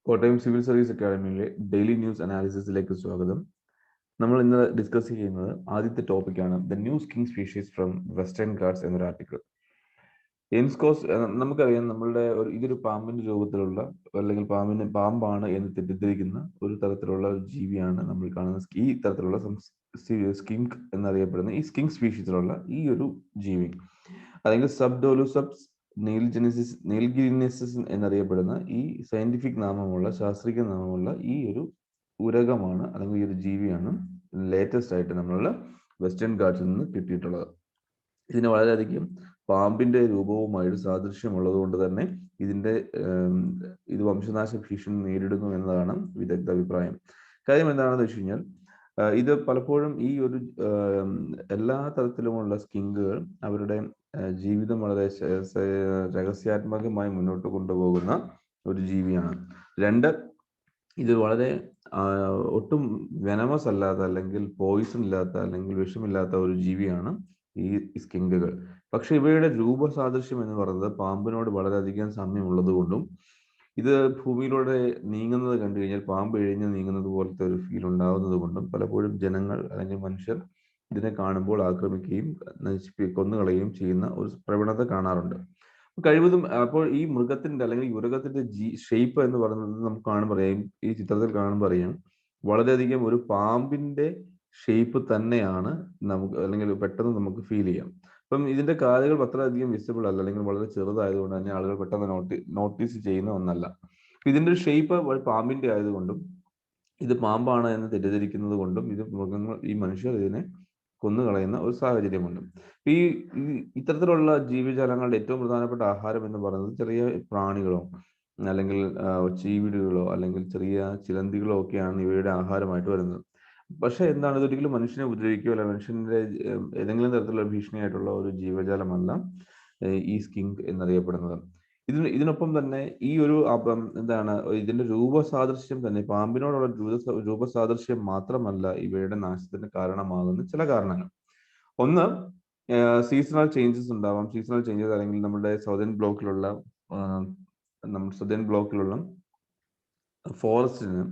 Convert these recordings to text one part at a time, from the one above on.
Kottayam civil service അക്കാദമിയിലെ daily news അനാലിസിസിലേക്ക് സ്വാഗതം. നമ്മൾ ഇന്ന് ഡിസ്കസ് ചെയ്യുന്നത് ആദ്യത്തെ ടോപ്പിക്കാണ് the new skink species from Western Ghats എന്നൊരു ആർട്ടിക്കിൾ. എയിംസ്കോസ് നമുക്കറിയാം, നമ്മളുടെ ഇതൊരു പാമ്പിന്റെ രൂപത്തിലുള്ള അല്ലെങ്കിൽ പാമ്പാണ് എന്ന് തെറ്റിദ്ധരിക്കുന്ന ഒരു തരത്തിലുള്ള ഒരു ജീവിയാണ് നമ്മൾ കാണുന്ന ഈ തരത്തിലുള്ള സ്കിങ്ക് എന്നറിയപ്പെടുന്ന ഈ സ്കിങ് സ്പീഷീസിലുള്ള ഈ ഒരു ജീവി, അല്ലെങ്കിൽ സബ്ഡോലുസെപ്സ് നെയിൽഗിരിനെസിസ് എന്നറിയപ്പെടുന്ന ഈ സയന്റിഫിക് നാമമുള്ള ശാസ്ത്രീയ നാമമുള്ള ഈ ഒരു ഉരകമാണ് അല്ലെങ്കിൽ ഈ ഒരു ജീവിയാണ് ലേറ്റസ്റ്റ് ആയിട്ട് നമ്മളുടെ വെസ്റ്റേൺ ഗാർഡ്സിൽ നിന്ന് കിട്ടിയിട്ടുള്ളത്. ഇതിന് വളരെയധികം പാമ്പിന്റെ രൂപവുമായിട്ട് സാദൃശ്യമുള്ളത് കൊണ്ട് തന്നെ ഇത് വംശനാശ ഭീഷണി നേരിടുന്നു എന്നതാണ് വിദഗ്ധ അഭിപ്രായം. കാര്യം എന്താണെന്ന് വെച്ച് കഴിഞ്ഞാൽ, ഇത് പലപ്പോഴും ഈ ഒരു എല്ലാ തരത്തിലുമുള്ള സ്കിങ്കുകൾ അവരുടെ ജീവിതം വളരെ രഹസ്യാത്മകമായി മുന്നോട്ട് കൊണ്ടുപോകുന്ന ഒരു ജീവിയാണ്. രണ്ട്, ഇത് വളരെ ഒട്ടും വെനമസ് അല്ലാത്ത അല്ലെങ്കിൽ പോയിസൺ ഇല്ലാത്ത അല്ലെങ്കിൽ വിഷമില്ലാത്ത ഒരു ജീവിയാണ് ഈ സ്കിങ്കുകൾ. പക്ഷെ ഇവയുടെ രൂപസാദൃശ്യം എന്ന് പറയുന്നത് പാമ്പിനോട് വളരെയധികം സാമ്യമുള്ളത് കൊണ്ടും ഇത് ഭൂമിയിലൂടെ നീങ്ങുന്നത് കണ്ടു കഴിഞ്ഞാൽ പാമ്പ് എഴിഞ്ഞ് നീങ്ങുന്നത് പോലത്തെ ഒരു ഫീൽ ഉണ്ടാകുന്നത് കൊണ്ടും പലപ്പോഴും ജനങ്ങൾ അല്ലെങ്കിൽ മനുഷ്യർ ഇതിനെ കാണുമ്പോൾ ആക്രമിക്കുകയും കൊന്നുകളയുകയും ചെയ്യുന്ന ഒരു പ്രവണത കാണാറുണ്ട്. കഴിവതും അപ്പോൾ ഈ മൃഗത്തിന്റെ അല്ലെങ്കിൽ ഉരകത്തിന്റെ ഷേപ്പ് എന്ന് പറയുന്നത് നമുക്ക് കാണുമ്പോൾ അറിയാം, ഈ ചിത്രത്തിൽ കാണുമ്പോൾ അറിയാം, വളരെയധികം ഒരു പാമ്പിന്റെ ഷേപ്പ് തന്നെയാണ് നമുക്ക്, അല്ലെങ്കിൽ പെട്ടെന്ന് നമുക്ക് ഫീൽ ചെയ്യാം. അപ്പം ഇതിന്റെ കാലുകൾ അത്രയധികം വിസിബിൾ അല്ല, അല്ലെങ്കിൽ വളരെ ചെറുതായതുകൊണ്ട് തന്നെ ആളുകൾ പെട്ടെന്ന് നോട്ടീസ് ചെയ്യുന്ന ഒന്നല്ല. ഇതിന്റെ ഒരു ഷേപ്പ് പാമ്പിന്റെ ആയതുകൊണ്ടും ഇത് പാമ്പാണ് എന്ന് തെറ്റിദ്ധരിക്കുന്നത് കൊണ്ടും ഈ മനുഷ്യർ ഇതിനെ കൊന്നുകളയുന്ന ഒരു സാഹചര്യമുണ്ട്. ഈ ഇത്തരത്തിലുള്ള ജീവജാലങ്ങളുടെ ഏറ്റവും പ്രധാനപ്പെട്ട ആഹാരം എന്ന് പറയുന്നത് ചെറിയ പ്രാണികളോ അല്ലെങ്കിൽ ചീവിടുകളോ അല്ലെങ്കിൽ ചെറിയ ചിലന്തികളോ ഒക്കെയാണ് ഇവയുടെ ആഹാരമായിട്ട് വരുന്നത്. പക്ഷെ എന്താണ്, ഇതൊരിക്കലും മനുഷ്യനെ ഉപദ്രവിക്കുകയോ അല്ല മനുഷ്യന്റെ ഏതെങ്കിലും തരത്തിലുള്ള ഭീഷണിയായിട്ടുള്ള ഒരു ജീവജാലമല്ല ഈ സ്കിങ്ക് എന്നറിയപ്പെടുന്നത്. ഇതിനൊപ്പം തന്നെ ഈ ഒരു എന്താണ്, ഇതിന്റെ രൂപസാദൃശ്യം തന്നെ പാമ്പിനോടുള്ള രൂപസാദൃശ്യം മാത്രമല്ല ഇവയുടെ നാശത്തിന് കാരണമാകുന്ന ചില കാരണങ്ങൾ. ഒന്ന്, സീസണൽ ചേഞ്ചസ് ഉണ്ടാവാം. സീസണൽ ചേഞ്ചസ് അല്ലെങ്കിൽ നമ്മുടെ സൗതേൺ ബ്ലോക്കിലുള്ള ഫോറസ്റ്റിന്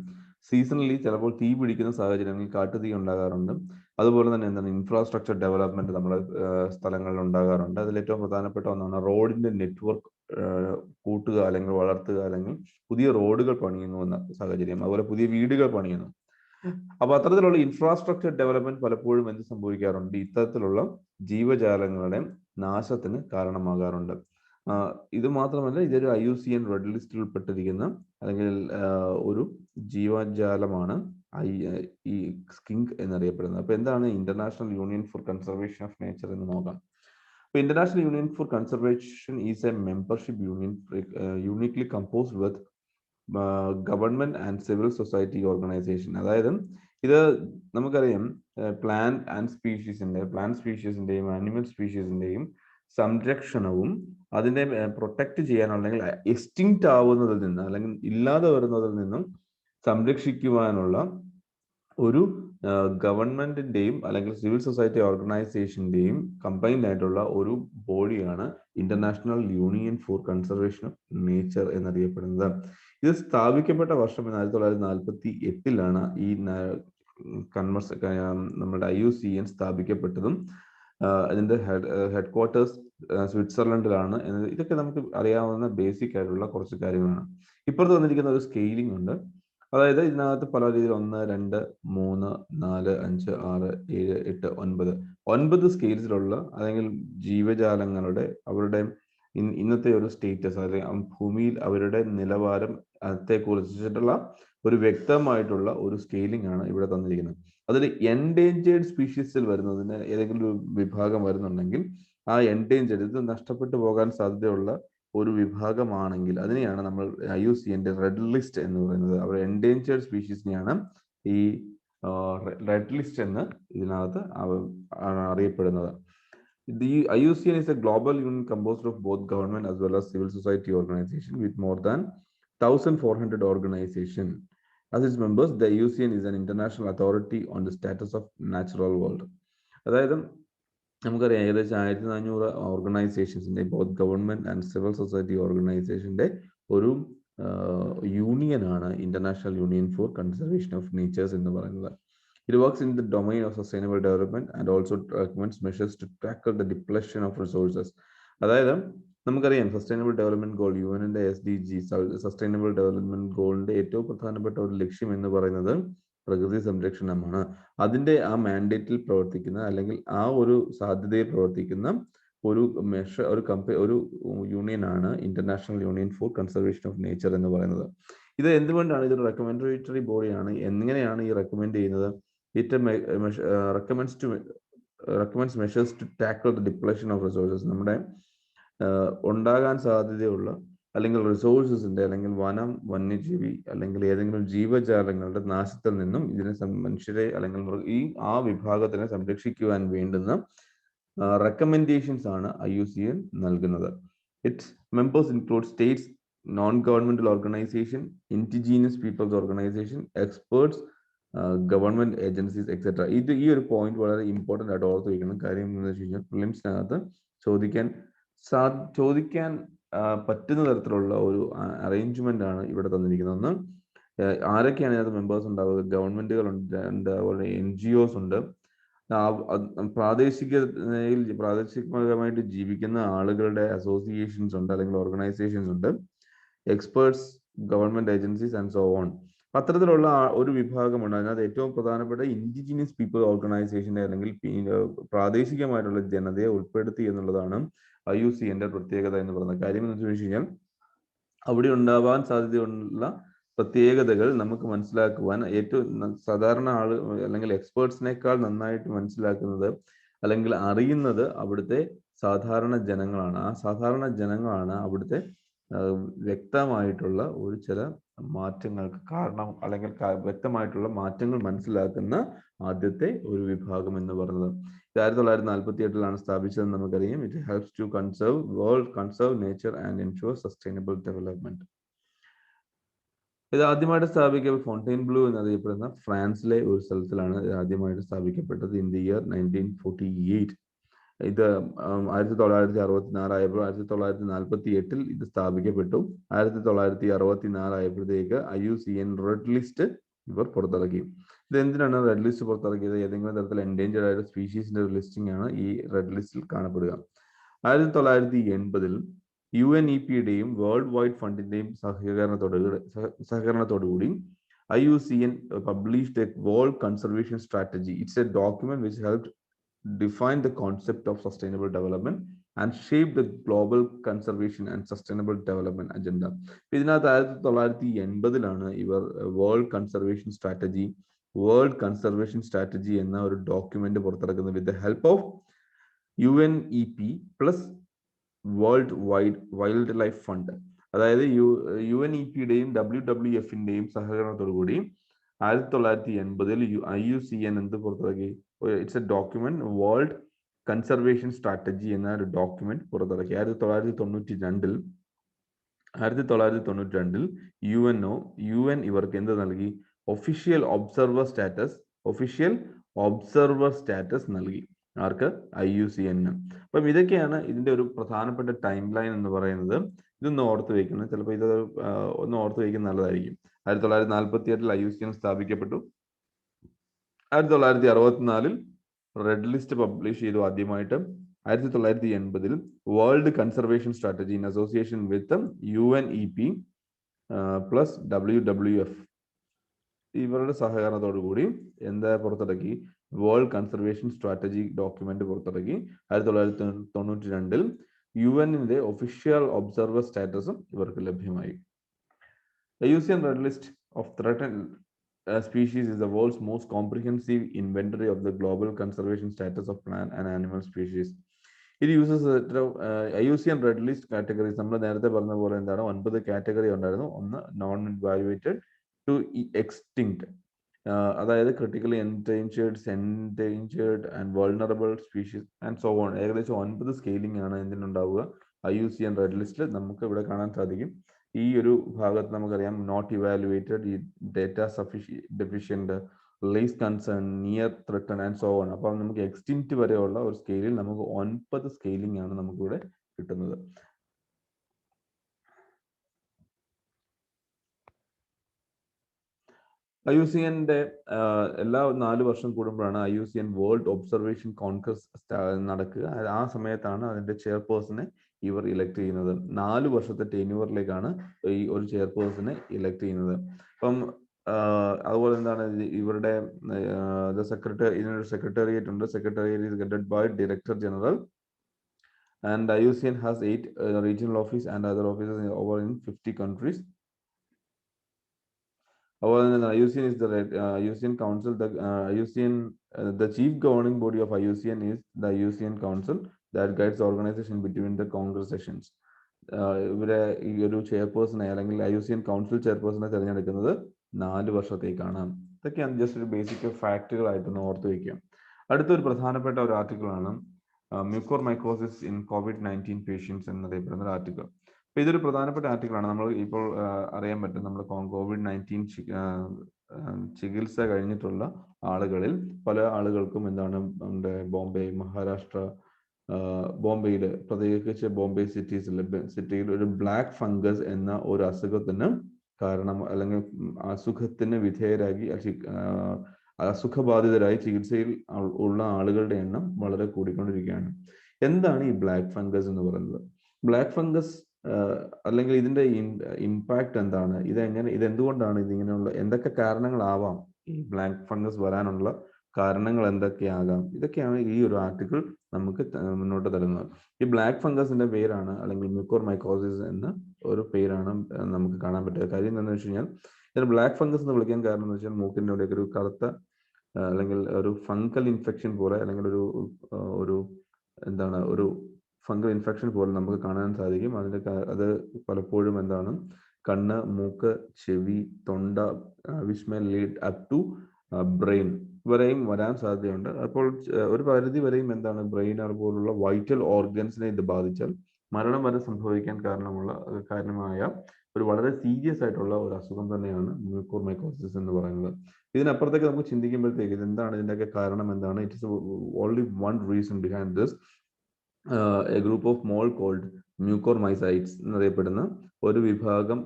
സീസണലി ചിലപ്പോൾ തീ പിടിക്കുന്ന സാഹചര്യങ്ങളിൽ കാട്ടുതീ ഉണ്ടാകാറുണ്ട്. അതുപോലെ തന്നെ എന്താണ്, ഇൻഫ്രാസ്ട്രക്ചർ ഡെവലപ്മെന്റ് നമ്മുടെ സ്ഥലങ്ങളിൽ ഉണ്ടാകാറുണ്ട്. അതിൽ ഏറ്റവും പ്രധാനപ്പെട്ട ഒന്നാണ് റോഡിന്റെ നെറ്റ്വർക്ക് കൂട്ടുക അല്ലെങ്കിൽ വളർത്തുക, അല്ലെങ്കിൽ പുതിയ റോഡുകൾ പണിയുന്നു എന്ന സാഹചര്യം, അതുപോലെ പുതിയ വീടുകൾ പണിയുന്നു. അപ്പൊ അത്തരത്തിലുള്ള ഇൻഫ്രാസ്ട്രക്ചർ ഡെവലപ്മെന്റ് പലപ്പോഴും എന്ത് സംഭവിക്കാറുണ്ട്, ഇത്തരത്തിലുള്ള ജീവജാലങ്ങളുടെ നാശത്തിന് കാരണമാകാറുണ്ട്. ഇത് മാത്രമല്ല, ഇതൊരു IUCN റെഡ് ലിസ്റ്റിൽ ഉൾപ്പെട്ടിരിക്കുന്ന അല്ലെങ്കിൽ ഒരു ജീവജാലമാണ് ഈ സ്കിങ്ക് എന്നറിയപ്പെടുന്നത്. അപ്പൊ എന്താണ് International Union for Conservation of Nature എന്ന് നോക്കാം. അപ്പൊ International Union for Conservation is a membership union uniquely composed with government and civil society organisation. അതായത് ഇത് നമുക്കറിയാം, പ്ലാന്റ് സ്പീഷീസിന്റെയും ആനിമൽ സ്പീഷീസിന്റെയും സംരക്ഷണവും അതിനെ പ്രൊട്ടക്ട് ചെയ്യാൻ അല്ലെങ്കിൽ എക്സ്റ്റിങ്ക്റ്റ് ആവുന്നതിൽ നിന്ന് അല്ലെങ്കിൽ ഇല്ലാതെ വരുന്നതിൽ നിന്നും സംരക്ഷിക്കുവാനുള്ള ഒരു ഗവൺമെന്റിന്റെയും അല്ലെങ്കിൽ സിവിൽ സൊസൈറ്റി ഓർഗനൈസേഷന്റെയും കമ്പൈൻഡ് ആയിട്ടുള്ള ഒരു ബോഡിയാണ് International Union for Conservation of Nature എന്നറിയപ്പെടുന്നത്. ഇത് സ്ഥാപിക്കപ്പെട്ട വർഷം 1948 ഈ നമ്മുടെ IUCN സ്ഥാപിക്കപ്പെട്ടതും അതിന്റെ ഹെഡ് ക്വാർട്ടേഴ്സ് സ്വിറ്റ്സർലൻഡിലാണ്. ഇതൊക്കെ നമുക്ക് അറിയാവുന്ന ബേസിക് ആയിട്ടുള്ള കുറച്ച് കാര്യങ്ങളാണ്. ഇപ്പുറത്ത് വന്നിരിക്കുന്ന ഒരു സ്കെയിലിംഗ് ഉണ്ട്. അതായത് ഇതിനകത്ത് പല രീതിയിൽ 1, 2, 3, 4, 5, 6, 7, 8, 9 സ്കെയിൽസിലുള്ള അല്ലെങ്കിൽ ജീവജാലങ്ങളുടെ അവരുടെ ഇന്നത്തെ ഒരു സ്റ്റേറ്റസ്, അല്ലെങ്കിൽ ഭൂമിയിൽ അവരുടെ നിലവാരത്തെ കുറിച്ചിട്ടുള്ള ഒരു വ്യക്തമായിട്ടുള്ള ഒരു സ്കെയിലിംഗ് ആണ് ഇവിടെ തന്നിരിക്കുന്നത്. അതിൽ എൻഡേഞ്ചേർഡ് സ്പീഷീസിൽ വരുന്നതിന് ഏതെങ്കിലും ഒരു വിഭാഗം വരുന്നുണ്ടെങ്കിൽ ആ എൻഡേഞ്ചേർഡ്, ഇത് നഷ്ടപ്പെട്ടു പോകാൻ സാധ്യതയുള്ള ഒരു വിഭാഗമാണെങ്കിൽ അതിനെയാണ് നമ്മൾ IUCNന്റെ റെഡ് ലിസ്റ്റ് എന്ന് പറയുന്നത്. അവർ എൻഡേഞ്ചേർഡ് സ്പീഷീസിനെയാണ് ഈ റെഡ് ലിസ്റ്റ് എന്ന് ഇതിനകത്ത് അറിയപ്പെടുന്നത്. The IUCN is a global union composed of both government as well as civil society organization with more than 1,400 organizations. As its members, the IUCN is an international authority on the status of natural world. അതായത് നമുക്കറിയാം, ഏകദേശം 1400 ഓർഗനൈസേഷൻസിന്റെ both government and civil society ഓർഗനൈസേഷന്റെ ഒരു യൂണിയനാണ് International Union for Conservation of Natures എന്ന് പറയുന്നത്. It works in the domain of sustainable development and also recommends measures to tackle the depletion of resources. അതായത് നമുക്കറിയാം സസ്റ്റൈനബിൾ ഡെവലപ്മെന്റ് ഗോൾ, യുഎന്നിന്റെ SDG sustainable development ഗോളിന്റെ ഏറ്റവും പ്രധാനപ്പെട്ട ഒരു ലക്ഷ്യം എന്ന് പറയുന്നത് പ്രകൃതി സംരക്ഷണമാണ്. അതിന്റെ ആ മാൻഡേറ്റിൽ പ്രവർത്തിക്കുന്ന അല്ലെങ്കിൽ ആ ഒരു സാധ്യതയിൽ പ്രവർത്തിക്കുന്ന ഒരു ഒരു യൂണിയനാണ് International Union for Conservation of Nature എന്ന് പറയുന്നത്. ഇത് എന്തുകൊണ്ടാണ് ഇതൊരു റെക്കമെൻഡേറ്ററി ബോഡിയാണ്? എങ്ങനെയാണ് ഈ റെക്കമെൻഡ് ചെയ്യുന്നത്? It recommends measures to tackle the depletion of resources. നമ്മുടെ ഉണ്ടാകാൻ സാധ്യതയുള്ള അല്ലെങ്കിൽ റിസോഴ്സസിന്റെ അല്ലെങ്കിൽ വനം, വന്യജീവി അല്ലെങ്കിൽ ഏതെങ്കിലും ജീവജാലങ്ങളുടെ നാശത്തിൽ നിന്നും ഇതിനെ മനുഷ്യരെ അല്ലെങ്കിൽ ആ വിഭാഗത്തിനെ സംരക്ഷിക്കുവാൻ വേണ്ടുന്ന റെക്കമെൻഡേഷൻസ് ആണ് IUCN നൽകുന്നത്. It's members include States, non-governmental organization, indigenous peoples organization, experts, government agencies etcetera. ഈ ഒരു പോയിന്റ് വളരെ ഇമ്പോർട്ടൻ്റ് ആയിട്ട് ഓർത്ത് വയ്ക്കണം. കാര്യം എന്താണെന്ന് വെച്ച് കഴിഞ്ഞാൽ പ്രിലിംസിനകത്ത് ചോദിക്കാൻ പറ്റുന്ന തരത്തിലുള്ള ഒരു അറേഞ്ച്മെന്റ് ആണ് ഇവിടെ തന്നിരിക്കുന്നത്. ഒന്ന്, ആരൊക്കെയാണ് ഇതിനകത്ത് മെമ്പേഴ്സ് ഉണ്ടാവുക? ഗവൺമെന്റുകളുണ്ട്, അതുപോലെ NGOs ഉണ്ട്, പ്രാദേശികമായിട്ട് ജീവിക്കുന്ന ആളുകളുടെ അസോസിയേഷൻസ് ഉണ്ട് അല്ലെങ്കിൽ ഓർഗനൈസേഷൻസ് ഉണ്ട്, experts, government agencies and so on. അത്തരത്തിലുള്ള ഒരു വിഭാഗമുണ്ട്. അതിനകത്ത് ഏറ്റവും പ്രധാനപ്പെട്ട ഇൻഡിജിനിയസ് പീപ്പിൾ ഓർഗനൈസേഷനെ അല്ലെങ്കിൽ പ്രാദേശികമായിട്ടുള്ള ജനതയെ ഉൾപ്പെടുത്തി എന്നുള്ളതാണ് IUCNന്റെ പ്രത്യേകത എന്ന് പറയുന്നത്. കാര്യം എന്ന് വെച്ച് കഴിഞ്ഞാൽ അവിടെ ഉണ്ടാവാൻ സാധ്യതയുള്ള പ്രത്യേകതകൾ നമുക്ക് മനസ്സിലാക്കുവാൻ ഏറ്റവും സാധാരണ ആള് അല്ലെങ്കിൽ എക്സ്പേർട്സിനേക്കാൾ നന്നായിട്ട് മനസ്സിലാക്കുന്നത് അല്ലെങ്കിൽ അറിയുന്നത് അവിടുത്തെ സാധാരണ ജനങ്ങളാണ്. ആ സാധാരണ ജനങ്ങളാണ് അവിടുത്തെ വ്യക്തമായിട്ടുള്ള ഒരു ചില മാറ്റങ്ങൾക്ക് കാരണം അല്ലെങ്കിൽ വ്യക്തമായിട്ടുള്ള മാറ്റങ്ങൾ മനസ്സിലാക്കുന്ന ആദ്യത്തെ ഒരു വിഭാഗം എന്ന് പറയുന്നത്. 1948 സ്ഥാപിച്ചതെന്ന് നമുക്കറിയാം. It helps to conserve nature and ensure sustainable development. ഇത് ആദ്യമായിട്ട് സ്ഥാപിക്കപ്പെട്ട ഫോണ്ടെയിൻബ്ലോ എന്നറിയപ്പെടുന്ന ഫ്രാൻസിലെ ഒരു സ്ഥലത്തിലാണ് ആദ്യമായിട്ട് സ്ഥാപിക്കപ്പെട്ടത് ഇൻ ദി ഇയർ 1948. ഇത് 1964 ആയപ്പോൾ 1948 ഇത് സ്ഥാപിക്കപ്പെട്ടു. 1964 ആയപ്പോഴത്തേക്ക് IUCN റെഡ് ലിസ്റ്റ് ഇവർ പുറത്തിറക്കി. ഇത് എന്തിനാണ് റെഡ് ലിസ്റ്റ് പുറത്തിറക്കിയത്? ഏതെങ്കിലും തരത്തിൽ എൻഡേഞ്ചർഡ് ആയ സ്പീഷീസിന്റെ ഒരു ലിസ്റ്റിംഗ് ആണ് ഈ റെഡ് ലിസ്റ്റിൽ കാണപ്പെടുക. 1980 UNEP-യുടെയും വേൾഡ് വൈഡ് ഫണ്ടിന്റെയും സഹകരണത്തോടുകൂടി IUCN published a world conservation strategy. It's a document which helped define the concept of sustainable development and shape the global conservation and sustainable development agenda. ഇതിനകത്ത് 1980 ഇവർ വേൾഡ് കൺസർവേഷൻ സ്ട്രാറ്റജി എന്ന ഒരു document പുറത്തിറക്കുന്നത് with the help of UNEP plus World Wildlife Fund. അതായത് UNEP-യുടെയും WWF-ന്റെയും സഹകരണത്തോടു കൂടി 1980 IUCN എന്ത് പുറത്തിറക്കി? It's a document, World Conservation Strategy എന്ന ഒരു ഡോക്യുമെന്റ് പുറത്തിറക്കി. 1992 UN ഇവർക്ക് എന്ത് നൽകി? ഒഫീഷ്യൽ ഒബ്സർവർ സ്റ്റാറ്റസ് നൽകി. ആർക്ക്? IUCN. അപ്പം ഇതൊക്കെയാണ് ഇതിന്റെ ഒരു പ്രധാനപ്പെട്ട ടൈം ലൈൻ എന്ന് പറയുന്നത്. ഇതൊന്ന് ഓർത്ത് വയ്ക്കുന്നത്, ചിലപ്പോൾ ഇത് ഒന്ന് ഓർത്ത് വയ്ക്കുന്നത് നല്ലതായിരിക്കും. 1948 IUCN സ്ഥാപിക്കപ്പെട്ടു. 1964 റെഡ് ലിസ്റ്റ് പബ്ലിഷ് ചെയ്തു ആദ്യമായിട്ട്. 1980 world Conservation strategy in association with UNEP plus WWF ഇവരുടെ സഹകരണത്തോടു കൂടി എന്താ പുറത്തിറക്കി? വേൾഡ് കൺസർവേഷൻ സ്ട്രാറ്റജി ഡോക്യുമെന്റ് പുറത്തിറക്കി. 1992 UN-ന്റെ ഒഫീഷ്യൽ ഒബ്സർവർ സ്റ്റാറ്റസും ഇവർക്ക് ലഭ്യമായി. IUCN Red List of Threatened Species is the world's most comprehensive inventory of the global conservation status of plant and animal species. It uses IUCN Red List categories. നമ്മൾ നേരത്തെ പറഞ്ഞ പോലെ എന്താണ് 9 category ഉണ്ടായിരുന്നു. ഒന്ന് non evaluated, to extinct, അതായത് critically endangered and vulnerable species and so on. ഏകദേശം 9 scaling ആണ് എന്തിനുണ്ടാവുക? IUCN റെഡ് ലിസ്റ്റിൽ നമുക്ക് ഇവിടെ കാണാൻ സാധിക്കും. ഈ ഒരു ഭാഗത്ത് നമുക്കറിയാം not evaluated, data deficient, least concern, near threatened and so on. അപ്പം നമുക്ക് എക്സ്റ്റിൻറ്റ് വരെയുള്ള ഒരു സ്കെയിലിൽ നമുക്ക് 9 സ്കെയിലിംഗ് ആണ് നമുക്കിവിടെ കിട്ടുന്നത്. IUCN-ന്റെ എല്ലാ 4 വർഷം കൂടുമ്പോഴാണ് IUCN വേൾഡ് ഒബ്സർവേഷൻ കോൺഗ്രസ് നടക്കുക. ആ സമയത്താണ് അതിന്റെ ചെയർപേഴ്സണെ ഇവർ ഇലക്ട് ചെയ്യുന്നത്. 4 വർഷത്തെ ടെന്യൂറിലേക്കാണ് ഈ ഒരു ചെയർപേഴ്സണെ ഇലക്ട് ചെയ്യുന്നത്. അപ്പം അതുപോലെ എന്താണ് ഇവരുടെ ഇതിനൊരു സെക്രട്ടേറിയറ്റ് ഉണ്ട്. Secretariat is headed by Director General. And IUCN has 8 regional office and other offices over in 50 countries. IUCN is the IUCN Council. The chief governing body of IUCN is the IUCN Council that guides the organization between the Congress sessions. ഇവരെ ഈ ഒരു ചെയർപേഴ്സണെ അല്ലെങ്കിൽ IUCN council ചെയർപേഴ്സണെ തിരഞ്ഞെടുക്കുന്നത് 4 വർഷത്തേക്കാണ്. ഇതൊക്കെയാണ് just ഒരു basic ഫാക്ടുകളായിട്ടൊന്ന് ഓർത്ത് വയ്ക്കുക. അടുത്തൊരു പ്രധാനപ്പെട്ട ഒരു ആർട്ടിക്കിളാണ് മ്യൂക്കോർമൈക്കോസിസ് ഇൻ COVID-19 പേഷ്യൻസ് എന്നറിയപ്പെടുന്ന ഒരു ആർട്ടിക്കിൾ. അപ്പൊ ഇതൊരു പ്രധാനപ്പെട്ട ആർട്ടിക്കിളാണ്. നമ്മൾ ഇപ്പോൾ അറിയാൻ പറ്റും, നമ്മൾ COVID-19 ചികിത്സ കഴിഞ്ഞിട്ടുള്ള ആളുകളിൽ പല ആളുകൾക്കും എന്താണ് നമ്മുടെ ബോംബെ, മഹാരാഷ്ട്ര, ബോംബെയിൽ പ്രത്യേകിച്ച് ബോംബെ സിറ്റിയിൽ ഒരു ബ്ലാക്ക് ഫംഗസ് എന്ന ഒരു അസുഖത്തിന് കാരണം അല്ലെങ്കിൽ അസുഖത്തിന് വിധേയരാಗಿ അസുഖബാധിതരായി ചികിത്സയിൽ ഉള്ള ആളുകളുടെ എണ്ണം വളരെ കൂടിക്കൊണ്ടിരിക്കുകയാണ്. എന്താണ് ഈ ബ്ലാക്ക് ഫംഗസ് എന്ന് പറയുന്നത്? ബ്ലാക്ക് ഫംഗസ് അല്ലെങ്കിൽ ഇതിന്റെ ഇമ്പാക്ട് എന്താണ്, ഇതെന്തുകൊണ്ടാണ് ഇതിങ്ങനെയുള്ള, എന്തൊക്കെ കാരണങ്ങളാവാം ഈ ബ്ലാക്ക് ഫംഗസ് വരാനുള്ള കാരണങ്ങൾ എന്തൊക്കെയാകാം, ഇതൊക്കെയാണ് ഈ ഒരു ആർട്ടിക്കിൾ നമുക്ക് മുന്നോട്ട് തരുന്നത്. ഈ ബ്ലാക്ക് ഫംഗസിന്റെ പേരാണ് അല്ലെങ്കിൽ മ്യൂക്കോർമൈക്കോസിസ് എന്ന ഒരു പേരാണ് നമുക്ക് കാണാൻ പറ്റുക. കാര്യം എന്താണെന്ന് വെച്ച് കഴിഞ്ഞാൽ ഇതിന് ബ്ലാക്ക് ഫംഗസ് എന്ന് വിളിക്കാൻ കാരണം എന്ന് വെച്ചാൽ മൂക്കിൻ്റെ അവിടെയൊക്കെ ഒരു കറുത്ത അല്ലെങ്കിൽ ഒരു ഫംഗൽ ഇൻഫെക്ഷൻ പോലെ അല്ലെങ്കിൽ ഒരു എന്താണ് ഒരു ഫംഗൽ ഇൻഫെക്ഷൻ പോലെ നമുക്ക് കാണാൻ സാധിക്കും. അത് പലപ്പോഴും എന്താണ് കണ്ണ്, മൂക്ക്, ചെവി, തൊണ്ട, which may lead up to brain വരെയും വരാൻ സാധ്യതയുണ്ട്. അപ്പോൾ ഒരു പരിധി വരെയും എന്താണ് ബ്രെയിൻ അതുപോലുള്ള വൈറ്റൽ ഓർഗൻസിനെ ഇത് ബാധിച്ചാൽ മരണം വരെ സംഭവിക്കാൻ കാരണമായ ഒരു വളരെ സീരിയസ് ആയിട്ടുള്ള ഒരു അസുഖം തന്നെയാണ് മ്യൂക്കോർമൈക്കോസിസ് എന്ന് പറയുന്നത്. ഇതിനപ്പുറത്തേക്ക് നമുക്ക് ചിന്തിക്കുമ്പോഴത്തേക്ക് ഇതെന്താണ്, ഇതിൻ്റെയൊക്കെ കാരണം എന്താണ്? It is only one reason behind this. A group of mould called mucormycetes എന്നറിയപ്പെടുന്ന ഒരു വിഭാഗം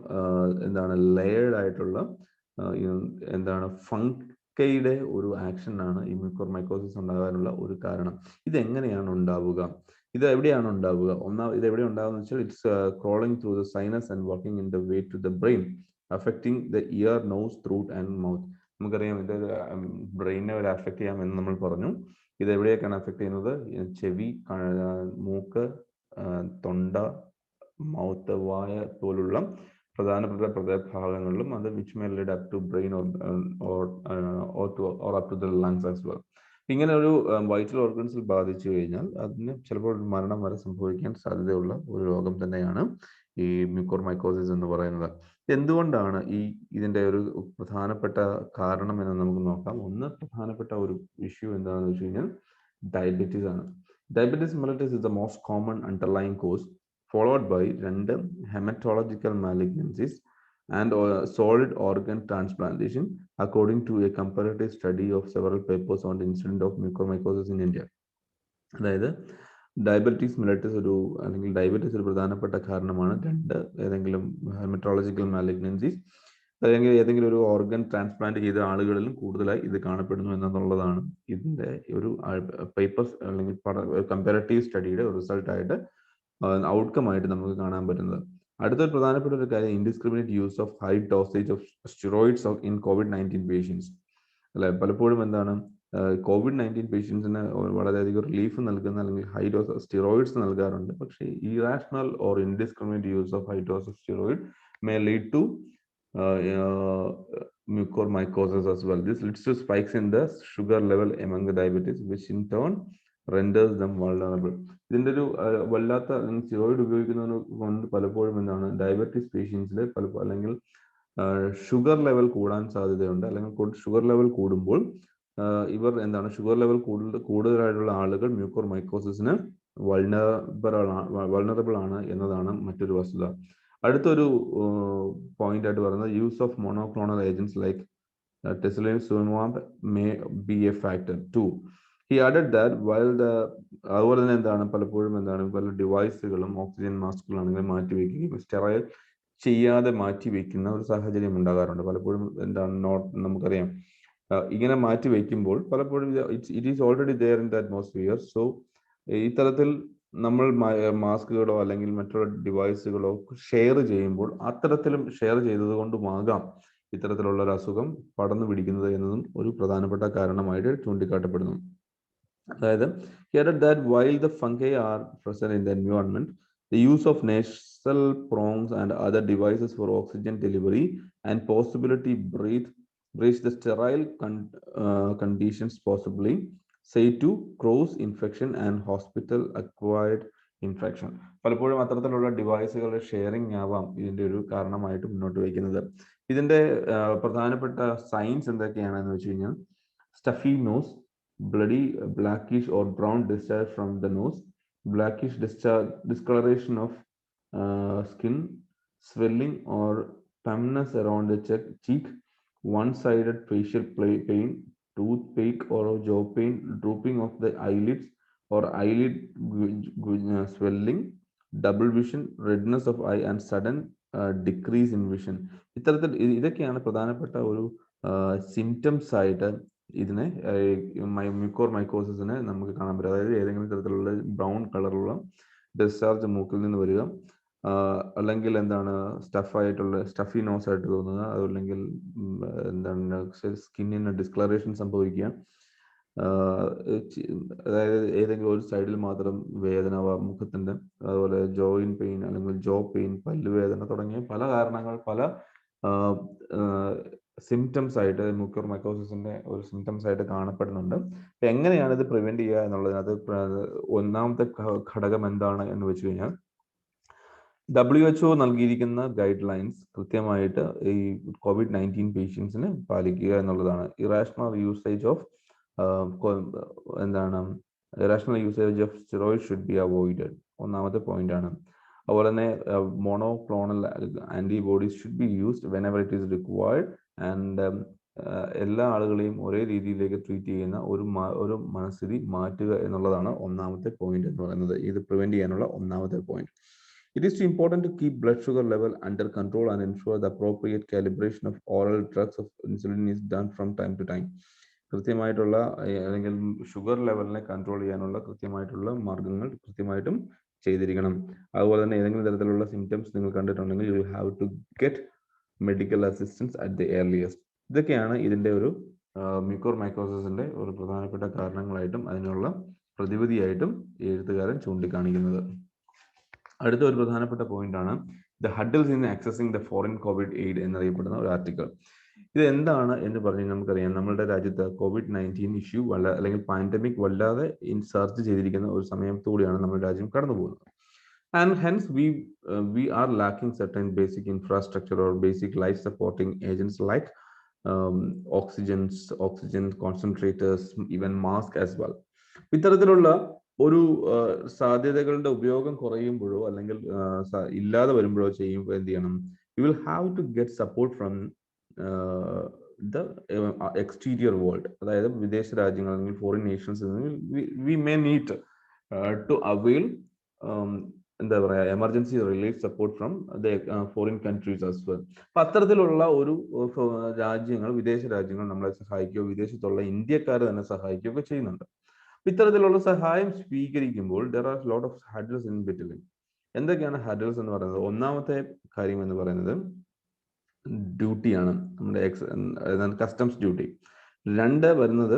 എന്താണ് ലെയേർഡ് ആയിട്ടുള്ള എന്താണ് ഫംഗയുടെ ഒരു ആക്ഷനാണ് ഈ മ്യൂക്കോർമൈക്കോസിസ് ഉണ്ടാകാനുള്ള ഒരു കാരണം. ഇതെങ്ങനെയാണ് ഉണ്ടാവുക? ഇത് എവിടെയാണ് ഉണ്ടാവുക? ഇത് എവിടെ ഉണ്ടാകുന്ന വെച്ചാൽ it's crawling through the sinus and working in the way to the brain, affecting the ear, nose, throat and mouth. നമുക്കറിയാം ഇത് ബ്രെയിനെ വരെ അഫക്റ്റ് ചെയ്യാമെന്ന് നമ്മൾ പറഞ്ഞു. ഇത് എവിടെയൊക്കെയാണ് അഫക്ട് ചെയ്യുന്നത്? ചെവി, മൂക്ക്, തൊണ്ട, മൗത്ത്, വായ പോലുള്ള പ്രധാനപ്പെട്ട ഭാഗങ്ങളിലും അത് which may lead up to brain or up to the lungs as well. ഇങ്ങനെ ഒരു വൈറ്റൽ ഓർഗൻസിൽ ബാധിച്ചു കഴിഞ്ഞാൽ അതിന് ചിലപ്പോൾ മരണം വരെ സംഭവിക്കാൻ സാധ്യതയുള്ള ഒരു രോഗം തന്നെയാണ് ഈ മ്യൂക്കോർമൈക്കോസിസ് എന്ന് പറയുന്നത്. എന്തുകൊണ്ടാണ് ഇതിന്റെ ഒരു പ്രധാനപ്പെട്ട കാരണം എന്ന് നമുക്ക് നോക്കാം. ഒന്ന്, പ്രധാനപ്പെട്ട ഒരു ഇഷ്യൂ എന്താണെന്ന് വെച്ച് കഴിഞ്ഞാൽ ഡയബറ്റീസ് ആണ്. Diabetes mellitus is the most common underlying cause, followed by 2 hematological malignancies and solid organ transplantation, according to a comparative study of several papers on the incidence of mucormycosis in India. അതായത് diabetes mellitus അല്ലെങ്കിൽ diabetes ഒരു പ്രധാനപ്പെട്ട കാരണമാണ്. 2 ഏതെങ്കിലും haematological മാലിഗ്നൻസീസ് അല്ലെങ്കിൽ ഏതെങ്കിലും ഒരു organ transplant ചെയ്ത ആളുകളിലും കൂടുതലായി ഇത് കാണപ്പെടുന്നു എന്നുള്ളതാണ് ഇതിന്റെ ഒരു പേപ്പേഴ്സ് അല്ലെങ്കിൽ കമ്പാരറ്റീവ് സ്റ്റഡിയുടെ റിസൾട്ടായിട്ട് ഔട്ട്കം ആയിട്ട് നമുക്ക് കാണാൻ പറ്റുന്നത്. അടുത്തൊരു പ്രധാനപ്പെട്ട ഒരു കാര്യം, indiscriminate use of high dosage of steroids in COVID-19 patients. അല്ലെ, പലപ്പോഴും എന്താണ് COVID-19 പേഷ്യൻസിന് വളരെയധികം റിലീഫ് നൽകുന്ന അല്ലെങ്കിൽ ഹൈ ഡോസ് സ്റ്റിറോയിഡ്സ് നൽകാറുണ്ട്. പക്ഷേ irrational or indiscriminate use of high dose of steroid may lead to mucormycosis as well. This leads to spikes in the sugar level among the diabetes, which in turn renders them vulnerable. ഇതിന്റെ ഒരു വല്ലാത്ത steroid ഉപയോഗിക്കുന്നത് കൊണ്ട് പലപ്പോഴും എന്താണ് diabetes പേഷ്യൻസിൽ അല്ലെങ്കിൽ sugar level കൂടാൻ സാധ്യതയുണ്ട്. അല്ലെങ്കിൽ ഷുഗർ ലെവൽ കൂടുമ്പോൾ ഇവർ എന്താണ് ഷുഗർ ലെവൽ കൂടുതലായിട്ടുള്ള ആളുകൾ മ്യൂക്കോർമൈക്കോസിസിന് വൾണറബിൾ ആണ് എന്നതാണ് മറ്റൊരു വസ്തുത. അടുത്തൊരു പോയിന്റ് ആയിട്ട് പറയുന്നത് use of monoclonal agents like tocilizumab may be a factor too. He added that അതുപോലെ തന്നെ എന്താണ് പലപ്പോഴും എന്താണ് പല ഡിവൈസുകളും ഓക്സിജൻ മാസ്കുകളാണെങ്കിൽ മാറ്റിവെക്കുകയും സ്റ്റെറൈൽ ചെയ്യാതെ മാറ്റി വയ്ക്കുന്ന ഒരു സാഹചര്യം ഉണ്ടാകാറുണ്ട്. പലപ്പോഴും എന്താണ് നമുക്കറിയാം, ഇങ്ങനെ മാറ്റി വയ്ക്കുമ്പോൾ പലപ്പോഴും it is already there in the atmosphere. So ഇത്തരത്തിൽ നമ്മൾ മാസ്കുകളോ അല്ലെങ്കിൽ മറ്റുള്ള ഡിവൈസുകളോ ഷെയർ ചെയ്യുമ്പോൾ അത്തരത്തിലും ഷെയർ ചെയ്തത് കൊണ്ടുമാകാം ഇത്തരത്തിലുള്ള ഒരു അസുഖം പടർന്നു പിടിക്കുന്നത് എന്നതും ഒരു പ്രധാനപ്പെട്ട കാരണമായിട്ട് ചൂണ്ടിക്കാട്ടപ്പെടുന്നു. അതായത് here that while the fungi are present in the environment, the use of nasal prongs and other devices for oxygen delivery and possibility breach the sterile conditions possibly say to cross infection and hospital acquired infection. പലപ്പോഴും അത്തരത്തിലുള്ള ഡിവൈസുകളുടെ sharing ആവാം ഇതിന്റെ ഒരു കാരണമായിട്ട് മുന്നോട്ട് വയ്ക്കുന്നത്. ഇതിന്റെ പ്രധാനപ്പെട്ട സൈൻസ് എന്തൊക്കെയാണെന്ന് വെച്ച് കഴിഞ്ഞാൽ stuffy nose, bloody blackish or brown discharge from the nose, blackish discharge, discoloration of skin, swelling or numbness around the cheek, one-sided facial pain, toothache or jaw pain, drooping of the eyelids or eyelid swelling, double vision, redness of eye and sudden decrease in vision. ഇത്തരത്തിൽ ഇതൊക്കെയാണ് പ്രധാനപ്പെട്ട ഒരു symptoms ആയിട്ട് ഇതിനെ mucor മൈക്കോസിസിനെ നമുക്ക് കാണാൻ പറ്റും. അതായത് ഏതെങ്കിലും തരത്തിലുള്ള ബ്രൗൺ കളറുള്ള ഡിസ്ചാർജ് മൂക്കിൽ നിന്ന് വരിക, അല്ലെങ്കിൽ എന്താണ് സ്റ്റഫി നോസ് ആയിട്ട് തോന്നുക, അതല്ലെങ്കിൽ എന്താണ് സ്കിന്നിന് ഡിസ്കളറേഷൻ സംഭവിക്കുക, അതായത് ഏതെങ്കിലും ഒരു സൈഡിൽ മാത്രം വേദന മുഖത്തിന്റെ, അതുപോലെ ജോയിന്റ് പെയിൻ അല്ലെങ്കിൽ ജോ പെയിൻ, പല്ലുവേദന തുടങ്ങിയ പല കാരണങ്ങൾ, പല സിംറ്റംസ് ആയിട്ട് മ്യൂക്കോർ മൈക്കോസിസിന്റെ ഒരു സിംറ്റംസ് ആയിട്ട് കാണപ്പെടുന്നുണ്ട്. എങ്ങനെയാണ് ഇത് പ്രിവെന്റ് ചെയ്യുക എന്നുള്ളതിനകത്ത് ഒന്നാമത്തെ ഘടകം എന്താണ് എന്ന് വെച്ച് കഴിഞ്ഞാൽ WHO നൽകിയിരിക്കുന്ന ഗൈഡ് ലൈൻസ് കൃത്യമായിട്ട് ഈ COVID-19 പേഷ്യൻസിന് പാലിക്കുക എന്നുള്ളതാണ്. Irrational usage of steroid should be avoided, ഒന്നാമത്തെ പോയിന്റ് ആണ്. അതുപോലെ തന്നെ monoclonal antibodies should be used whenever it is required and എല്ലാ ആളുകളെയും ഒരേ രീതിയിലേക്ക് ട്രീറ്റ് ചെയ്യുന്ന ഒരു മനസ്ഥിതി മാറ്റുക എന്നുള്ളതാണ് ഒന്നാമത്തെ പോയിന്റ് എന്ന് പറയുന്നത്, ഇത് പ്രിവെന്റ് ചെയ്യാനുള്ള ഒന്നാമത്തെ point. It is important to keep blood sugar level under control and ensure the appropriate calibration of oral drugs of insulin is done from time to time. കൃത്യമായിട്ടുള്ള അല്ലെങ്കിൽ ഷുഗർ ലെവലിനെ കൺട്രോൾ ചെയ്യാനുള്ള കൃത്യമായിട്ടുള്ള മാർഗങ്ങൾ കൃത്യമായിട്ടും ചെയ്തിരിക്കണം. അതുപോലെ തന്നെ ഏതെങ്കിലും തരത്തിലുള്ള സിംറ്റംസ് നിങ്ങൾ കണ്ടിട്ടുണ്ടെങ്കിൽ you have to get medical assistance at the earliest. ഇതൊക്കെയാണ് ഇതിന്റെ ഒരു മ്യൂക്കോർ മൈക്കോസിസിന്റെ ഒരു പ്രധാനപ്പെട്ട കാരണങ്ങളായിട്ടും അതിനുള്ള പ്രതിവിധിയായിട്ടും എഴുത്തുകാരൻ ചൂണ്ടിക്കാണിക്കുന്നത്. അടുത്ത ഒരു പ്രധാനപ്പെട്ട പോയിന്റ് ആണ് the hurdles in accessing the foreign Covid aid എന്നറിയപ്പെടുന്ന ഒരു ആർട്ടിക്കിൾ. ഇത് എന്താണ് എന്ന് പറഞ്ഞാൽ നമുക്കറിയാം, നമ്മുടെ രാജ്യത്ത് COVID-19 ഇഷ്യൂ അല്ലെങ്കിൽ പാൻഡമിക് വല്ലാതെ സർച്ച് ചെയ്തിരിക്കുന്ന ഒരു സമയത്തൂടെയാണ് നമ്മുടെ രാജ്യം കടന്നു പോകുന്നത്. And hence we are lacking certain basic infrastructure or basic life supporting agents like oxygen concentrators, even mask as well. ഇത്തരത്തിലുള്ള ഒരു സാധ്യതകളുടെ ഉപയോഗം കുറയുമ്പോഴോ അല്ലെങ്കിൽ ഇല്ലാതെ വരുമ്പോഴോ ചെയ്യുമ്പോൾ എന്ത് ചെയ്യണം? You will have to get support from the exterior world, അതായത് വിദേശ രാജ്യങ്ങൾ അല്ലെങ്കിൽ foreign nations we may need to avail എന്താ പറയാ emergency relief support from the foreign countries as well. അപ്പൊ അത്തരത്തിലുള്ള ഒരു രാജ്യങ്ങൾ, വിദേശ രാജ്യങ്ങൾ നമ്മളെ സഹായിക്കുകയോ വിദേശത്തുള്ള ഇന്ത്യക്കാർ തന്നെ സഹായിക്കുകയോ ഒക്കെ ചെയ്യുന്നുണ്ട്. ഇത്തരത്തിലുള്ള സഹായം സ്വീകരിക്കുമ്പോൾ there are lot of hurdles in between. എന്തൊക്കെയാണ് ഹഡിൽസ് എന്ന് പറയുന്നത്? ഒന്നാമത്തെ കാര്യം എന്ന് പറയുന്നത് ഡ്യൂട്ടിയാണ്, നമ്മുടെ കസ്റ്റംസ് ഡ്യൂട്ടി. രണ്ട് വരുന്നത്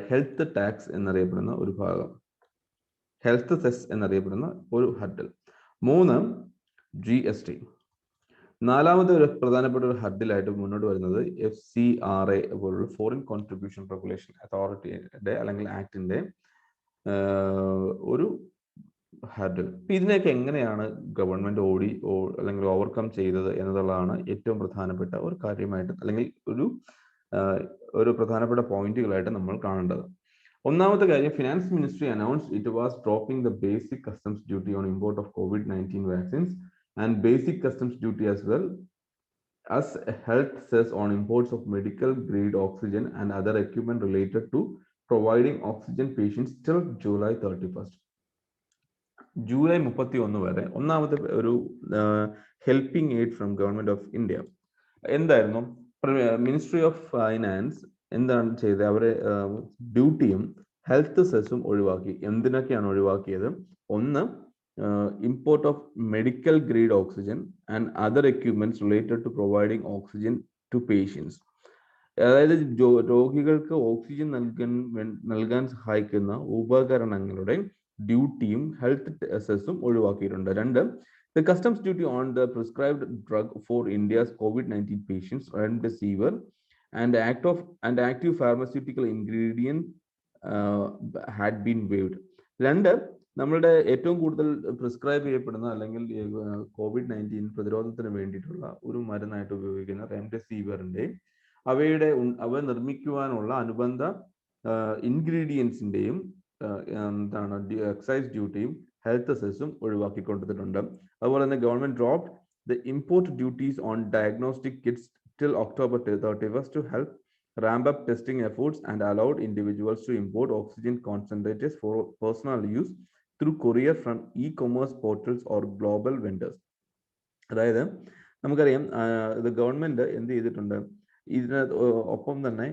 ഹെൽത്ത് ടാക്സ് എന്നറിയപ്പെടുന്ന ഒരു ഭാഗം, ഹെൽത്ത് സെസ് എന്നറിയപ്പെടുന്ന ഒരു ഹഡിൽ. 3 GST. നാലാമത്തെ ഒരു പ്രധാനപ്പെട്ട ഒരു ഹഡിലായിട്ട് മുന്നോട്ട് വരുന്നത് FCRA പോലുള്ള ഫോറിൻ കോൺട്രിബ്യൂഷൻ റെഗുലേഷൻ അതോറിറ്റിയുടെ അല്ലെങ്കിൽ ആക്ടിന്റെ ഒരു ഹഡിൽ. ഇതിനെയൊക്കെ എങ്ങനെയാണ് ഗവൺമെന്റ് അല്ലെങ്കിൽ ഓവർകം ചെയ്തത് എന്നതുള്ളതാണ് ഏറ്റവും പ്രധാനപ്പെട്ട ഒരു കാര്യമായിട്ട് അല്ലെങ്കിൽ ഒരു പ്രധാനപ്പെട്ട പോയിന്റുകളായിട്ട് നമ്മൾ കാണേണ്ടത്. ഒന്നാമത്തെ കാര്യം, finance ministry announced it was dropping the basic customs duty on import of COVID-19 vaccines and basic customs duty as well as health cess on imports of medical grade oxygen and other equipment related to providing oxygen patients till July 31st. July 31 വരെ ഒന്നാമത്തെ ഒരു helping aid from government of India. എന്തായിരുന്നു? Ministry of finance എന്താണ് ചെയ്തത്? അവരെ ഡ്യൂട്ടിയും health സെസ്സും ഒഴിവാക്കി. എന്തിനൊക്കെയാണ് ഒഴിവാക്കിയത്? ഒന്ന്, import of medical grade oxygen and other equipments related to providing oxygen to patients. അതായത് രോഗികൾക്ക് ഓക്സിജൻ നൽകാൻ സഹായിക്കുന്ന ഉപകരണങ്ങളുടെ ഡ്യൂട്ടിയും ഹെൽത്ത് സെസ്സും ഒഴിവാക്കിയിട്ടുണ്ട്. രണ്ട്, the customs duty on the prescribed drug for India's COVID-19 patients, remdesivir, and active pharmaceutical ingredient had been waived. രണ്ട്, നമ്മളുടെ ഏറ്റവും കൂടുതൽ പ്രിസ്ക്രൈബ് ചെയ്യപ്പെടുന്ന അല്ലെങ്കിൽ COVID-19 പ്രതിരോധത്തിന് വേണ്ടിയിട്ടുള്ള ഒരു മരുന്നായിട്ട് ഉപയോഗിക്കുന്ന റെംഡെസിവിറിന്റെ അവ നിർമ്മിക്കുവാനുള്ള അനുബന്ധ ഇൻഗ്രീഡിയൻസിന്റെയും എന്താണ് എക്സൈസ് ഡ്യൂട്ടിയും ഹെൽത്ത് സെസ്സും ഒഴിവാക്കിക്കൊണ്ടിട്ടുണ്ട്. അതുപോലെ തന്നെ government dropped the import duties on diagnostic kits till October 31st to help ramp up testing efforts and allowed individuals to import oxygen concentrators for personal use through courier from e-commerce portals or global vendors. അതായത് നമുക്കറിയാം ഇത് government എന്ത് ചെയ്തിട്ടുണ്ട്, ഇതിന് ഒപ്പം തന്നെ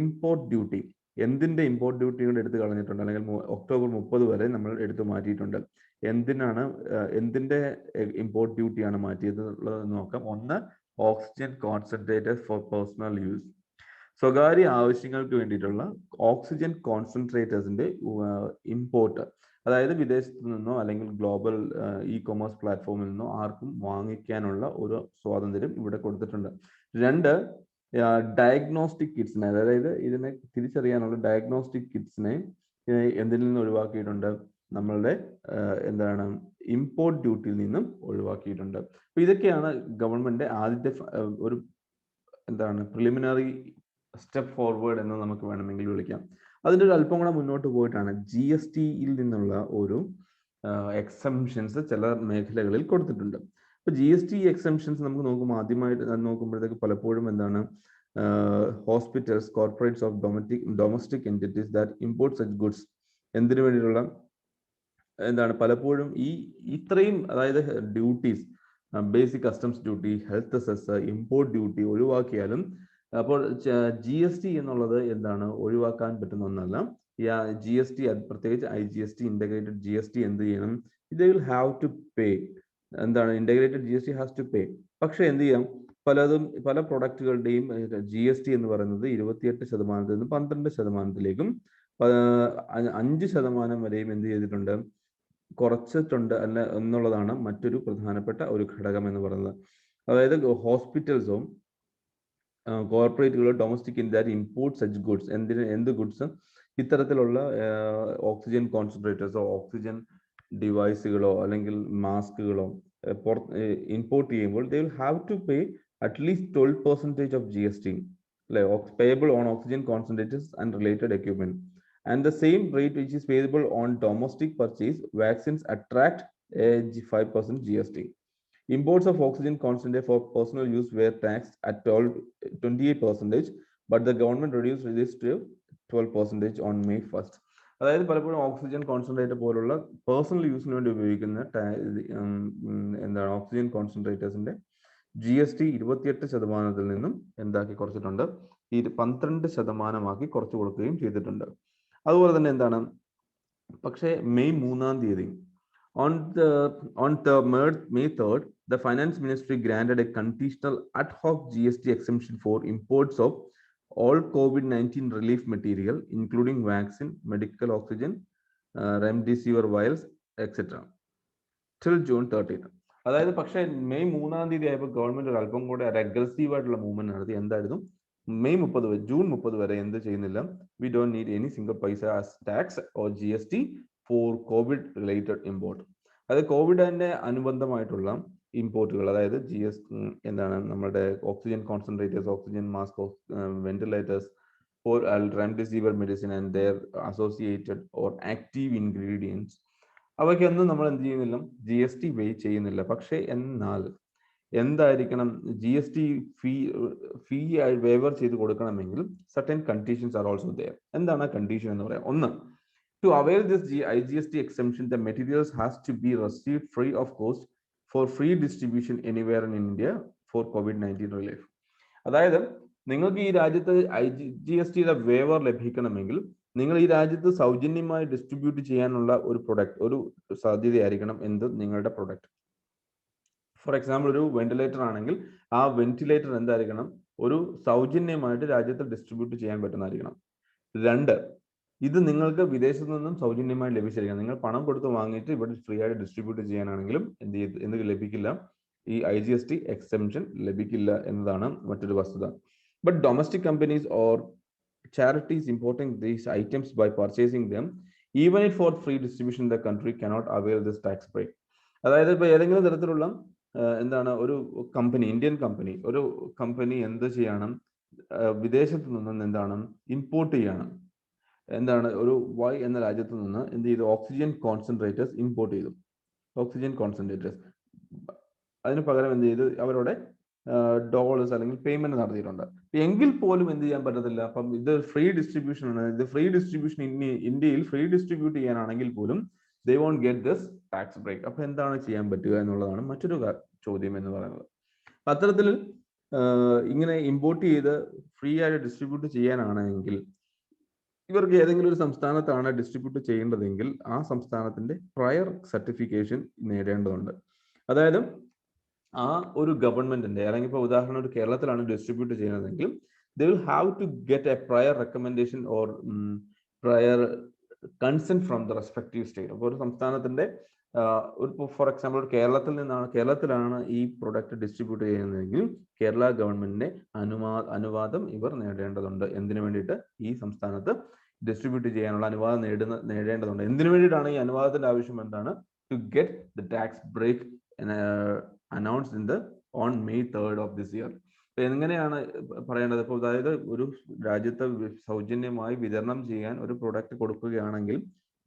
import duty, എന്തിന്റെ import ഡ്യൂട്ടികൾ എടുത്തു കളഞ്ഞിട്ടുണ്ട്, അല്ലെങ്കിൽ ഒക്ടോബർ 30 വരെ നമ്മൾ എടുത്തു മാറ്റിയിട്ടുണ്ട്. എന്തിന്റെ ഇമ്പോർട്ട് ഡ്യൂട്ടിയാണ് മാറ്റിയതുള്ളത് നോക്കാം. ഒന്ന്, oxygen concentrators for personal use. സ്വകാര്യ ആവശ്യങ്ങൾക്ക് വേണ്ടിയിട്ടുള്ള ഓക്സിജൻ കോൺസെൻട്രേറ്റേഴ്സിന്റെ ഇമ്പോർട്ട്, അതായത് വിദേശത്ത് നിന്നോ അല്ലെങ്കിൽ ഗ്ലോബൽ ഇ കൊമേഴ്സ് പ്ലാറ്റ്ഫോമിൽ നിന്നോ ആർക്കും വാങ്ങിക്കാനുള്ള ഒരു സ്വാതന്ത്ര്യം ഇവിടെ കൊടുത്തിട്ടുണ്ട്. രണ്ട്, ഡയഗ്നോസ്റ്റിക് കിറ്റ്സിനെ, അതായത് ഇതിനെ തിരിച്ചറിയാനുള്ള ഡയഗ്നോസ്റ്റിക് കിറ്റ്സിനെ എന്തിൽ നിന്ന് ഒഴിവാക്കിയിട്ടുണ്ട്? നമ്മളുടെ എന്താണ് ഇമ്പോർട്ട് ഡ്യൂട്ടിയിൽ നിന്നും ഒഴിവാക്കിയിട്ടുണ്ട്. അപ്പൊ ഇതൊക്കെയാണ് ഗവൺമെന്റ് ആദ്യത്തെ ഒരു എന്താണ് പ്രിലിമിനറി സ്റ്റെപ്പ് ഫോർവേഡ് എന്ന് നമുക്ക് വേണമെങ്കിൽ വിളിക്കാം. അതിൻ്റെ ഒരു അല്പം കൂടെ മുന്നോട്ട് പോയിട്ടാണ് GSTയിൽ നിന്നുള്ള ഒരു എക്സംഷൻസ് ചില മേഖലകളിൽ കൊടുത്തിട്ടുണ്ട്. ഇപ്പൊ GST എക്സംഷൻസ് നമുക്ക് നോക്കുമ്പോൾ ആദ്യമായിട്ട് നോക്കുമ്പോഴത്തേക്ക് പലപ്പോഴും എന്താണ് hospitals, corporates of domestic entities that import such goods, എന്തിനു വേണ്ടിയിട്ടുള്ള എന്താണ് പലപ്പോഴും ഇത്രയും, അതായത് duties, basic customs duty, health cess, import duty ഒഴിവാക്കിയാലും അപ്പോൾ GST എന്നുള്ളത് എന്താണ് ഒഴിവാക്കാൻ പറ്റുന്ന ഒന്നല്ല. GST, പ്രത്യേകിച്ച് IGST, ഇന്റഗ്രേറ്റഡ് GST എന്ത് ചെയ്യണം? ഇത് വിൽ ഹാവ് ടു പേ. എന്താണ് integrated GST has to pay. പക്ഷെ എന്ത് ചെയ്യാം, പല പ്രൊഡക്റ്റുകളുടെയും GST എന്ന് പറയുന്നത് 28% നിന്ന് 12%ലേക്കും 5% വരെയും എന്ത് ചെയ്തിട്ടുണ്ട്, കുറച്ചിട്ടുണ്ട് അല്ല എന്നുള്ളതാണ് മറ്റൊരു പ്രധാനപ്പെട്ട ഒരു ഘടകം എന്ന് പറയുന്നത്. അതായത് ഹോസ്പിറ്റൽസും കോർപ്പറേറ്റുകളോ domestic that import such goods, എന്ത് ഗുഡ്സ്, ഇത്തരത്തിലുള്ള ഓക്സിജൻ കോൺസെൻട്രേറ്റേഴ്സോ ഓക്സിജൻ ഡിവൈസുകളോ അല്ലെങ്കിൽ മാസ്കുകളോ ഇമ്പോർട്ട് ചെയ്യുമ്പോൾ they will have to pay at least 12% of GST, payable on oxygen concentrators and related equipment, and the same rate which is payable on domestic purchase vaccines attract a 5% GST. Imports of oxygen concentrate for personal use were taxed at 28%, but the government reduced this to 12% on May 1st. അതായത് പലപ്പോഴും oxygen concentrator പോലുള്ള personal യൂസിന് വേണ്ടി ഉപയോഗിക്കുന്ന എന്താണ് oxygen കോൺസെൻട്രേറ്റേഴ്സിന്റെ GST 28% നിന്നും എന്താക്കി കുറച്ചിട്ടുണ്ട്, 12% കുറച്ചു കൊടുക്കുകയും ചെയ്തിട്ടുണ്ട്. അതുപോലെ തന്നെ എന്താണ്, പക്ഷേ മെയ് 3-ാം തീയതി on May 3rd, the Finance Ministry granted a conditional ad hoc GST exemption for imports of all COVID-19 relief material, including vaccine, medical oxygen, remdesivir vials, etc. till June 30th. അതായത് പക്ഷേ May 3-ാം തീയതി ആയപ്പോൾ government ഒരു അല്പം കൂടെ aggressive ആയിട്ടുള്ള movement നടത്തി. എന്തായിരുന്നു? ജൂൺ 30 വരെ എന്ത് ചെയ്യുന്നില്ല, we don't need any single paisa as tax or GST for covid related import. അതായത് കോവിഡിന്റെ അനുബന്ധമായിട്ടുള്ള ഇമ്പോർട്ടുകൾ, അതായത് എന്താണ് നമ്മുടെ oxygen concentrators, oxygen mask, ventilators, for remdesivir medicine and their associated or active ingredients, അവയ്ക്കൊന്നും നമ്മൾ എന്ത് ചെയ്യുന്നില്ല, GST പേ ചെയ്യുന്നില്ല. പക്ഷേ എന്നാൽ എന്തായിരിക്കണം, GST ഫീ വേവർ ചെയ്ത് കൊടുക്കണമെങ്കിൽ certain conditions are also there. എന്താണ് കണ്ടീഷൻ എന്ന് പറയാം? ഒന്ന്, To avail this IGST exemption, the materials has to be received free of cost for free distribution anywhere in India for COVID-19 relief. അതായത് നിങ്ങൾക്ക് ഈ രാജ്യത്ത് IGSTയുടെ വേവർ ലഭിക്കണമെങ്കിൽ നിങ്ങൾ ഈ രാജ്യത്ത് സൗജന്യമായി ഡിസ്ട്രിബ്യൂട്ട് ചെയ്യാനുള്ള ഒരു പ്രൊഡക്റ്റ്, ഒരു സാധ്യതയായിരിക്കണം എന്ത് നിങ്ങളുടെ പ്രൊഡക്റ്റ്. ഫോർ എക്സാമ്പിൾ ഒരു വെന്റിലേറ്റർ ആണെങ്കിൽ ആ വെന്റിലേറ്റർ എന്തായിരിക്കണം, ഒരു സൗജന്യമായിട്ട് രാജ്യത്ത് ഡിസ്ട്രിബ്യൂട്ട് ചെയ്യാൻ പറ്റുന്നതായിരിക്കണം. 2, ഇത് നിങ്ങൾക്ക് വിദേശത്തു നിന്നും സൗജന്യമായി ലഭിച്ചിരിക്കണം. നിങ്ങൾ പണം കൊടുത്ത് വാങ്ങിയിട്ട് ഇവിടെ ഫ്രീ ആയിട്ട് ഡിസ്ട്രിബ്യൂട്ട് ചെയ്യാനാണെങ്കിലും എന്ത് ലഭിക്കില്ല, ഈ IGST എക്സെംഷൻ ലഭിക്കില്ല എന്നതാണ് മറ്റൊരു വസ്തുത. But domestic companies or charities importing these items by purchasing them, even if for free distribution, the country cannot avail this tax break. അതായത് ഇപ്പോൾ ഏതെങ്കിലും തരത്തിലുള്ള എന്താണ് ഒരു കമ്പനി, ഇന്ത്യൻ കമ്പനി, ഒരു കമ്പനി എന്ത് ചെയ്യണം, വിദേശത്ത് നിന്ന് എന്താണ് ഇമ്പോർട്ട് ചെയ്യണം, എന്താണ് ഒരു Y എന്ന രാജ്യത്ത് നിന്ന് എന്ത് ചെയ്തു, ഓക്സിജൻ കോൺസെൻട്രേറ്റേഴ്സ് ഇമ്പോർട്ട് ചെയ്തു. ഓക്സിജൻ കോൺസെൻട്രേറ്റേഴ്സ് അതിന് പകരം എന്ത് ചെയ്തു, അവരുടെ ഡോളേഴ്സ് അല്ലെങ്കിൽ പേയ്മെന്റ് നടത്തിയിട്ടുണ്ട്. എങ്കിൽ പോലും എന്ത് ചെയ്യാൻ പറ്റത്തില്ല. അപ്പം ഇത് ഫ്രീ ഡിസ്ട്രിബ്യൂഷൻ ആണ്. ഇത് ഫ്രീ ഡിസ്ട്രിബ്യൂഷൻ ഇന്ത്യയിൽ ഫ്രീ ഡിസ്ട്രിബ്യൂട്ട് ചെയ്യാനാണെങ്കിൽ പോലും they won't get this tax break. അപ്പൊ എന്താണ് ചെയ്യാൻ പറ്റുക എന്നുള്ളതാണ് മറ്റൊരു ചോദ്യം എന്ന് പറയുന്നത്. അത്തരത്തിൽ ഇങ്ങനെ ഇമ്പോർട്ട് ചെയ്ത് ഫ്രീ ആയിട്ട് ഡിസ്ട്രിബ്യൂട്ട് ചെയ്യാനാണെങ്കിൽ ഇവർക്ക് ഏതെങ്കിലും ഒരു സംസ്ഥാനത്താണ് ഡിസ്ട്രിബ്യൂട്ട് ചെയ്യേണ്ടതെങ്കിൽ ആ സംസ്ഥാനത്തിന്റെ പ്രയർ സർട്ടിഫിക്കേഷൻ നേടേണ്ടതുണ്ട്. അതായത് ആ ഒരു ഗവൺമെന്റിന്റെ, അല്ലെങ്കിൽ ഇപ്പോൾ ഉദാഹരണം ഒരു കേരളത്തിലാണ് ഡിസ്ട്രിബ്യൂട്ട് ചെയ്യുന്നതെങ്കിൽ they will have to get a prior recommendation or prior consent from the respective state. അപ്പോൾ ഒരു സംസ്ഥാനത്തിന്റെ ഫോർ എക്സാമ്പിൾ കേരളത്തിലാണ് ഈ പ്രൊഡക്റ്റ് ഡിസ്ട്രിബ്യൂട്ട് ചെയ്യുന്നതെങ്കിൽ കേരള ഗവൺമെന്റിന്റെ അനുവാദം ഇവർ നേടേണ്ടതുണ്ട്. എന്തിനു വേണ്ടിയിട്ട്? ഈ സംസ്ഥാനത്ത് ഡിസ്ട്രിബ്യൂട്ട് ചെയ്യാനുള്ള അനുവാദം നേടേണ്ടതുണ്ട്. എന്തിനു വേണ്ടിയിട്ടാണ് ഈ അനുവാദത്തിന്റെ ആവശ്യം? എന്താണ്? To get the tax break announced on May 3rd of this year. എങ്ങനെയാണ് പറയേണ്ടത്? ഇപ്പോൾ അതായത് ഒരു രാജ്യത്ത് സൗജന്യമായി വിതരണം ചെയ്യാൻ ഒരു പ്രൊഡക്റ്റ് കൊടുക്കുകയാണെങ്കിൽ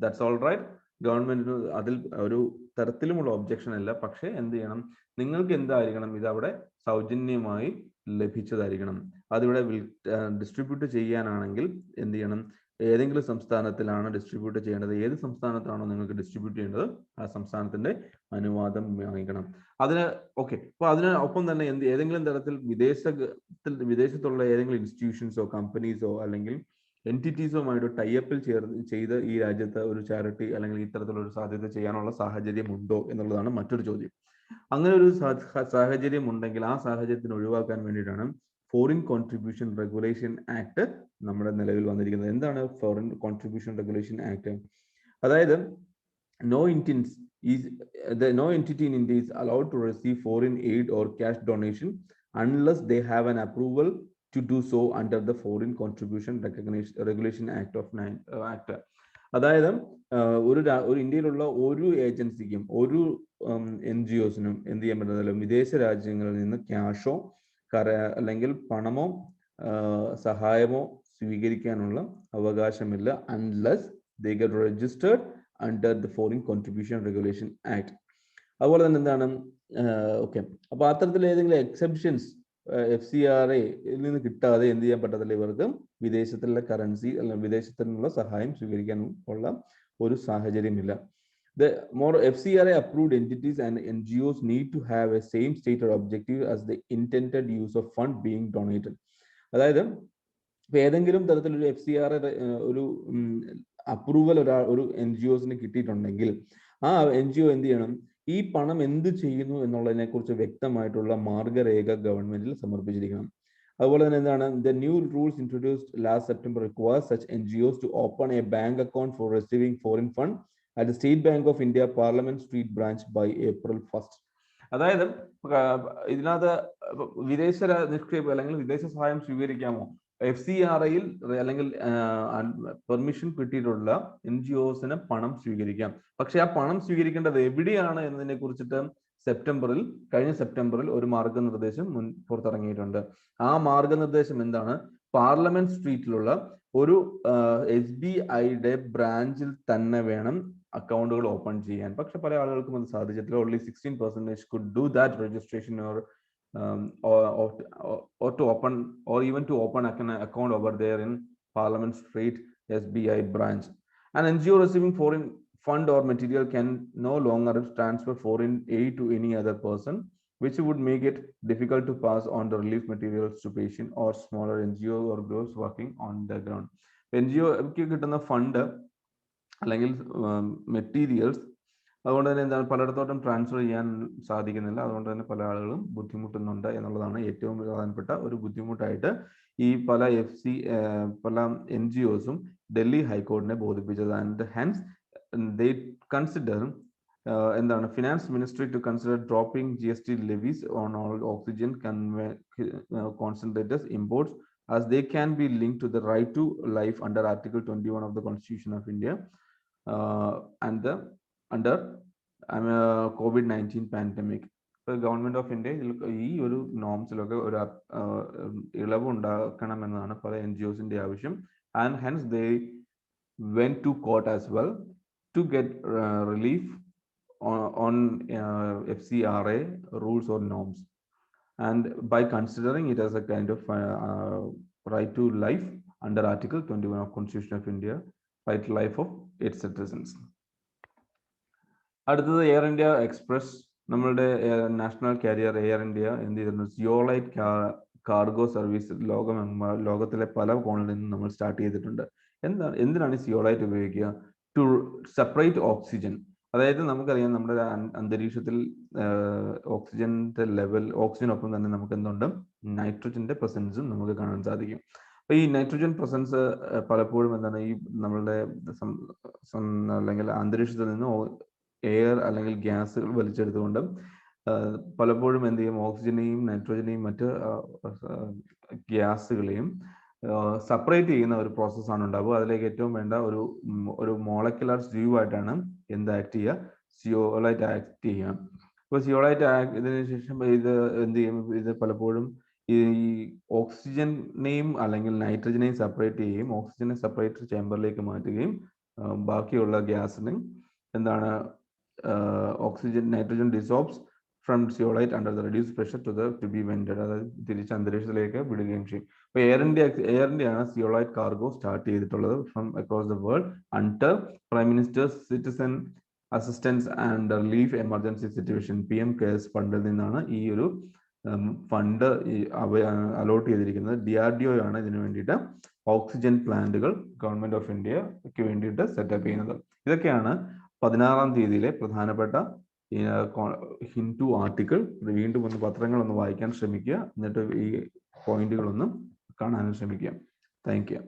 ദാറ്റ്സ് ഓൾ റൈറ്റ്, ഗവൺമെന്റിന് അതിൽ ഒരു തരത്തിലുമുള്ള ഒബ്ജക്ഷൻ ഇല്ല. പക്ഷേ എന്ത് ചെയ്യണം, നിങ്ങൾക്ക് എന്തായിരിക്കണം, ഇത് അവിടെ സൗജന്യമായി ലഭിച്ചതായിരിക്കണം. അതിവിടെ ഡിസ്ട്രിബ്യൂട്ട് ചെയ്യാനാണെങ്കിൽ എന്ത് ചെയ്യണം, ഏതെങ്കിലും സംസ്ഥാനത്തിലാണ് ഡിസ്ട്രിബ്യൂട്ട് ചെയ്യേണ്ടത്. ഏത് സംസ്ഥാനത്താണോ നിങ്ങൾക്ക് ഡിസ്ട്രിബ്യൂട്ട് ചെയ്യേണ്ടത് ആ സംസ്ഥാനത്തിന്റെ അനുവാദം വാങ്ങിക്കണം. അതിന് ഓക്കെ. അപ്പൊ അതിന് ഒപ്പം തന്നെ ഏതെങ്കിലും തരത്തിൽ വിദേശത്തുള്ള ഏതെങ്കിലും ഇൻസ്റ്റിറ്റ്യൂഷൻസോ കമ്പനീസോ അല്ലെങ്കിൽ എൻറ്റിറ്റീസുമായിട്ട് ടൈഅപ്പിൽ ചെയ്ത് ഈ രാജ്യത്ത് ഒരു ചാരിറ്റി അല്ലെങ്കിൽ ഇത്തരത്തിലൊരു സാധ്യത ചെയ്യാനുള്ള സാഹചര്യം ഉണ്ടോ എന്നുള്ളതാണ് മറ്റൊരു ചോദ്യം. അങ്ങനെ ഒരു സാഹചര്യം ഉണ്ടെങ്കിൽ ആ സാഹചര്യത്തിന് ഒഴിവാക്കാൻ വേണ്ടിയിട്ടാണ് ഫോറിൻ കോൺട്രിബ്യൂഷൻ റെഗുലേഷൻ ആക്ട് നമ്മുടെ നിലവിൽ വന്നിരിക്കുന്നത്. എന്താണ് ഫോറിൻ കോൺട്രിബ്യൂഷൻ റെഗുലേഷൻ ആക്ട്? അതായത് no entity in India is allowed to receive foreign aid or cash donation unless they have an approval to do so under the Foreign Contribution Regulation Act of Act. അതായത് ഒരു ഇന്ത്യയിലുള്ള ഒരു ഏജൻസിക്കും ഒരു NGOസിനും എന്ത് ചെയ്യാൻ പറ്റുന്നില്ല, വിദേശ രാജ്യങ്ങളിൽ നിന്ന് ക്യാഷോ അല്ലെങ്കിൽ പണമോ സഹായമോ സ്വീകരിക്കാനുള്ള അവകാശമില്ല unless they get registered under the Foreign Contribution Regulation Act. അതുപോലെ തന്നെ എന്താണ് ഓക്കെ. അപ്പൊ അത്തരത്തിൽ ഏതെങ്കിലും എക്സെപ്ഷൻസ് FCRA നിന്ന് കിട്ടാതെ എന്ത് ചെയ്യാൻ പറ്റത്തില്ല, ഇവർക്ക് വിദേശത്തിലുള്ള കറൻസി അല്ലെങ്കിൽ വിദേശത്തിനുള്ള സഹായം സ്വീകരിക്കാൻ ഉള്ള ഒരു സാഹചര്യമില്ല. The more FCRA approved entities and NGOs need to have a same stated objective as the intended use of fund being donated. അതായത് ഇപ്പൊ ഏതെങ്കിലും തരത്തിലൊരു FCRA ഒരു അപ്രൂവൽ ഒരു NGOസിന് കിട്ടിയിട്ടുണ്ടെങ്കിൽ ആ NGO എന്ത് ചെയ്യണം, ഈ പണം എന്ത് ചെയ്യുന്നു എന്നുള്ളതിനെ കുറിച്ച് വ്യക്തമായിട്ടുള്ള മാർഗരേഖ ഗവൺമെന്റിൽ സമർപ്പിച്ചിരിക്കണം. അതുപോലെ തന്നെ എന്താണ്, the new rules introduced last September require such NGOs to open a bank account for receiving foreign fund at the State Bank of India Parliament Street branch by April 1st. അതായത് ഇതിനകത്ത് വിദേശ നിക്ഷേപം അല്ലെങ്കിൽ വിദേശ സഹായം സ്വീകരിക്കാമോ, FCRAയിൽ അല്ലെങ്കിൽ പെർമിഷൻ കിട്ടിയിട്ടുള്ള NGOസിന് പണം സ്വീകരിക്കാം. പക്ഷെ ആ പണം സ്വീകരിക്കേണ്ടത് എവിടെയാണ് എന്നതിനെ കുറിച്ചിട്ട് കഴിഞ്ഞ സെപ്റ്റംബറിൽ ഒരു മാർഗനിർദ്ദേശം പുറത്തിറങ്ങിയിട്ടുണ്ട്. ആ മാർഗനിർദ്ദേശം എന്താണ്, പാർലമെന്റ് സ്ട്രീറ്റിലുള്ള ഒരു SBIയുടെ ബ്രാഞ്ചിൽ തന്നെ വേണം അക്കൗണ്ടുകൾ ഓപ്പൺ ചെയ്യാൻ. പക്ഷെ പല ആളുകൾക്കും അത് സാധിച്ചിട്ടില്ല. Only 16% could do that registration or to open or even to open an account over there in Parliament Street SBI branch. An NGO receiving foreign fund or material can no longer transfer foreign aid to any other person, which would make it difficult to pass on the relief materials to patient or smaller NGO or groups working on the ground. NGO കിട്ടുന്ന fund അല്ലെങ്കിൽ materials അതുകൊണ്ട് തന്നെ എന്താണ് പലയിടത്തോട്ടും transfer ചെയ്യാൻ സാധിക്കുന്നില്ല. അതുകൊണ്ട് തന്നെ പല ആളുകളും ബുദ്ധിമുട്ടുന്നുണ്ട് എന്നുള്ളതാണ് ഏറ്റവും പ്രധാനപ്പെട്ട ഒരു ബുദ്ധിമുട്ടായിട്ട് ഈ പല പല NGOസും ഡൽഹി ഹൈക്കോടതിനെ ബോധിപ്പിച്ചത്. ആൻഡ് ഹെൻസ് they consider എന്താണ് finance ministry to consider dropping GST levies on all oxygen concentrators imports as they can be linked to the right to life under Article 21 of the Constitution of India and the under COVID-19 pandemic. Government of India ഈ ഒരു നോംസിലൊക്കെ ഒരു ഇളവ് ഉണ്ടാക്കണമെന്നാണ് പല NGOസിന്റെ ആവശ്യം. And hence they went to court as well to get relief on FCRA rules or norms, and by considering it as a kind of right to life under Article 21 of Constitution of India, right to life of its citizens. അടുത്തത് air India express. നമ്മളുടെ national carrier air India എന്ത് ചെയ്തിരുന്നു, zeolite cargo service ലോകത്തിലെ പല കോണിൽ നിന്നും നമ്മൾ start ചെയ്തിട്ടുണ്ട്. എന്തിനാണ് സിയോളൈറ്റ് ഉപയോഗിക്കുക? To separate oxygen. അതായത് നമുക്കറിയാം നമ്മുടെ അന്തരീക്ഷത്തിൽ ഓക്സിജന്റെ ലെവൽ, ഓക്സിജനൊപ്പം തന്നെ നമുക്ക് എന്തുണ്ട്, നൈട്രജന്റെ പ്രസൻസും നമുക്ക് കാണാൻ സാധിക്കും. അപ്പൊ ഈ നൈട്രജൻ പ്രസൻസ് പലപ്പോഴും എന്താണ് ഈ നമ്മളുടെ അല്ലെങ്കിൽ അന്തരീക്ഷത്തിൽ നിന്ന് എയർ അല്ലെങ്കിൽ ഗ്യാസുകൾ വലിച്ചെടുത്തുകൊണ്ട് പലപ്പോഴും എന്ത് ചെയ്യും, ഓക്സിജനെയും നൈട്രജനെയും മറ്റ് ഗ്യാസുകളെയും സെപ്പറേറ്റ് ചെയ്യുന്ന ഒരു പ്രോസസ്സാണ് ഉണ്ടാവുക. അതിലേക്ക് ഏറ്റവും വേണ്ട ഒരു മോളക്യുലർ സ്ലീവായിട്ടാണ് എന്ത് ആക്ട് ചെയ്യുക, സിയോളൈറ്റ് ആക്ട് ചെയ്യുക. അപ്പോൾ സിയോളൈറ്റ് ഇതിന് ശേഷം ഇത് എന്ത് ചെയ്യും, ഇത് പലപ്പോഴും ഈ ഓക്സിജനെയും അല്ലെങ്കിൽ നൈട്രജനെയും സെപ്പറേറ്റ് ചെയ്യുകയും ഓക്സിജനെ സെപ്പറേറ്റ് ചേമ്പറിലേക്ക് മാറ്റുകയും ബാക്കിയുള്ള ഗ്യാസിനെയും എന്താണ് oxygen nitrogen dissolves from zeolite under the reduce pressure to be vented, അതായത് തിരിച്ച് അന്തരീക്ഷത്തിലേക്ക് വിടുകയും ചെയ്യും. അപ്പോൾ എയർ ഇന്ത്യയാണ് സിയോളൈറ്റ് കാർഗോ സ്റ്റാർട്ട് ചെയ്തിട്ടുള്ളത് from across the world under Prime Minister's Citizen Assistance and Relief Emergency Situation PM CARES ഫണ്ടിൽ നിന്നാണ് ഈ ഒരു ഫണ്ട് അലോട്ട് ചെയ്തിരിക്കുന്നത്. DRDO ആണ് ഇതിനു വേണ്ടിയിട്ട് ഓക്സിജൻ പ്ലാന്റുകൾ ഗവൺമെന്റ് ഓഫ് ഇന്ത്യക്ക് വേണ്ടിയിട്ട് സെറ്റപ്പ് ചെയ്യുന്നത്. ഇതൊക്കെയാണ് 16-ാം തീയതിയിലെ പ്രധാനപ്പെട്ട ഹിന്ദു ആർട്ടിക്കിൾ. വീണ്ടും ഒന്ന് പത്രങ്ങളൊന്ന് വായിക്കാൻ ശ്രമിക്കുക, എന്നിട്ട് ഈ പോയിന്റുകളൊന്നും കാണാനും ശ്രമിക്കുക. Thank you.